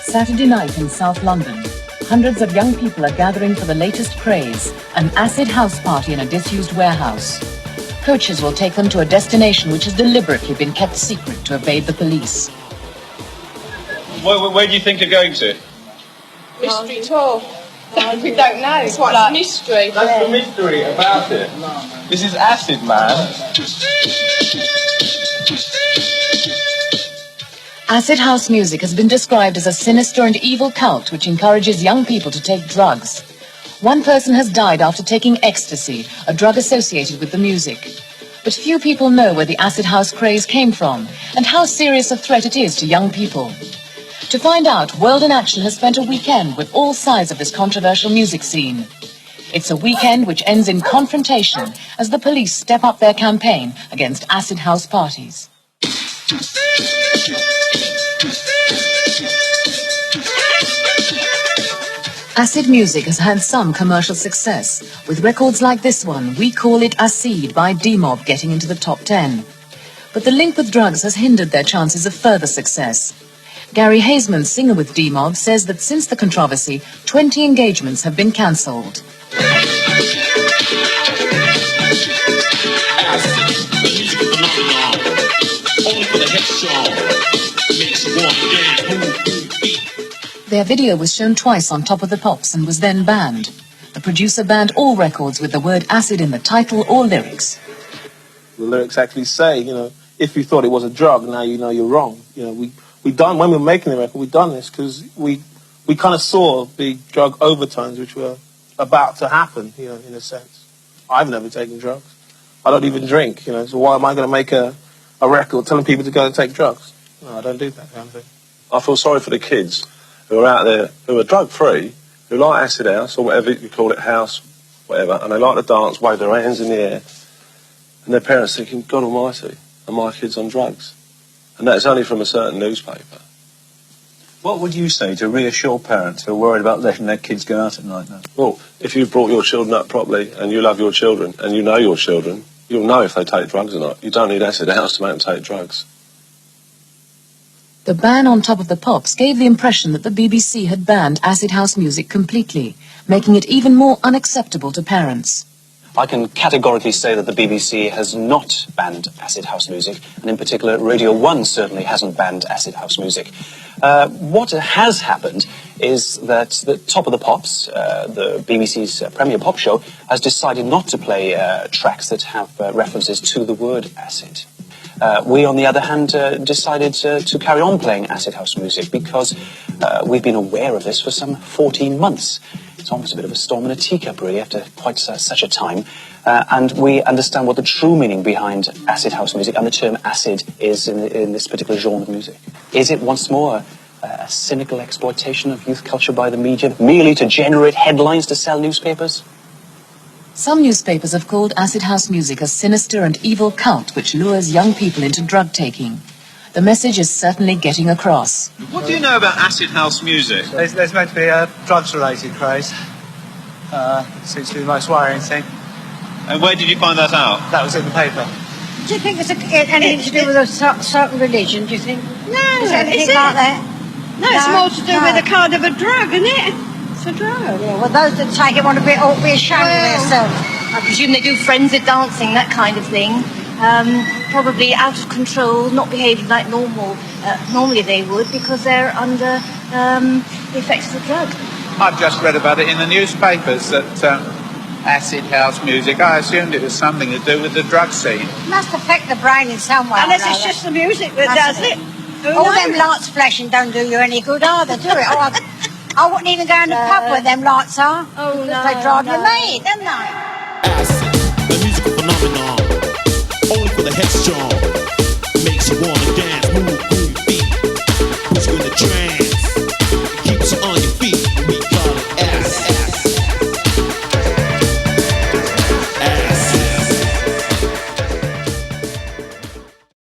Saturday night in South London, hundreds of young people are gathering for the latest craze, an acid house party in a disused warehouse. Coaches will take them to a destination which has deliberately been kept secret to evade the police. Where do you think you're going to? Mystery tour. We don't know. It's what's like, mystery. That's the mystery about it. This is acid, man. Acid house music has been described as a sinister and evil cult which encourages young people to take drugs. One person has died after taking ecstasy, a drug associated with the music. But few people know where the acid house craze came from and how serious a threat it is to young people. To find out, World in Action has spent a weekend with all sides of this controversial music scene. It's a weekend which ends in confrontation as the police step up their campaign against acid house parties. Acid music has had some commercial success, with records like this one, We Call It Acid by D-Mob, getting into the top 10. But the link with drugs has hindered their chances of further success. Gary Haseman, singer with D-Mob, says that since the controversy, 20 engagements have been cancelled. Their video was shown twice on Top of the Pops and was then banned. The producer banned all records with the word acid in the title or lyrics. The lyrics actually say, if you thought it was a drug, now you know you're wrong. When we were making the record, we done this because we kind of saw the drug overtones which were about to happen, in a sense. I've never taken drugs. I don't even drink, so why am I going to make a record telling people to go and take drugs? No, I don't do that kind of thing. I feel sorry for the kids who are out there, who are drug-free, who like acid house, or whatever you call it, house, whatever, and they like to dance, wave their hands in the air, and their parents thinking, God almighty, are my kids on drugs? And that's only from a certain newspaper. What would you say to reassure parents who are worried about letting their kids go out at night now? Well, if you've brought your children up properly, and you love your children, and you know your children, you'll know if they take drugs or not. You don't need acid house to make them take drugs. The ban on Top of the Pops gave the impression that the BBC had banned acid house music completely, making it even more unacceptable to parents. I can categorically say that the BBC has not banned acid house music, and in particular Radio 1 certainly hasn't banned acid house music. What has happened is that the Top of the Pops, the BBC's premier pop show, has decided not to play tracks that have references to the word acid. We, on the other hand, decided to carry on playing acid house music because we've been aware of this for some 14 months. It's almost a bit of a storm in a teacup, really, after quite such a time. And we understand what the true meaning behind acid house music and the term acid is in this particular genre of music. Is it, once more, a cynical exploitation of youth culture by the media, merely to generate headlines to sell newspapers? Some newspapers have called acid house music a sinister and evil cult which lures young people into drug taking. The message is certainly getting across. What do you know about acid house music? There's meant to be a drugs-related craze. Seems to be the most worrying thing. And where did you find that out? That was in the paper. Do you think it's anything to do with a certain religion, do you think? No, is it anything like that? No, it's more to do with a kind of a drug, isn't it? It's a drug. Yeah, well, those that take it want to be ashamed of themselves. I presume they do frenzied dancing, that kind of thing. Probably out of control, not behaving like normally they would because they're under the effects of the drug. I've just read about it in the newspapers that acid house music, I assumed it was something to do with the drug scene. It must affect the brain in some way. Unless it's just the music that does it. All them lights flashing don't do you any good either, do it? I wouldn't even go in the pub where them lights are. Oh, no. They drive you mad, don't they? Acid, the musical phenomenon, only for the headstrong.